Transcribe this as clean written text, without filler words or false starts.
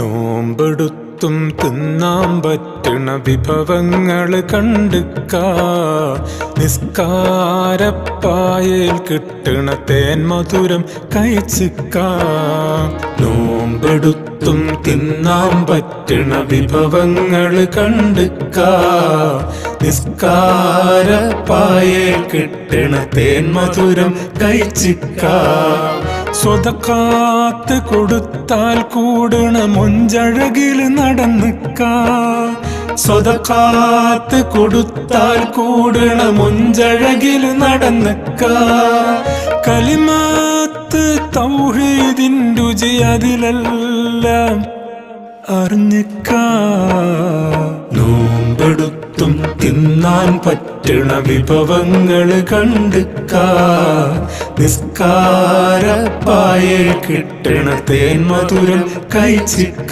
നോമ്പെടുത്തും തിന്നാൻ പറ്റണ വിഭവങ്ങള് കണ്ടുക്ക. നിസ്കാരപ്പായയിൽ കിട്ടണ തേൻ മധുരം കഴിച്ചിക്ക. നോമ്പെടുത്തും തിന്നാൻ പറ്റണ വിഭവങ്ങള് കണ്ടുക്ക. നിസ്കാരപ്പായയിൽ കിട്ടണ തേൻ മധുരം കഴിച്ചിക്ക. സ്വതക്കാത്ത് കൊടുത്താൽ കൂടണ മൊഞ്ചഴകില് നടന്നിക്ക. സ്വതക്കാത്ത് കൊടുത്താൽ കൂടണ മൊഞ്ചഴകില് നടന്നിക്ക. കലിമാത്ത് തൗഹീദിൻ രുചി അതിലെല്ലാം അറിഞ്ഞിക്ക. നോമ്പെടുത്തും തിന്നാൻ പറ്റണ വിഭവങ്ങള് കണ്ടുക്ക. നിസ്കാരപ്പായയിൽ കിട്ടണ തേൻ മധുരം കഴിച്ചിക്ക.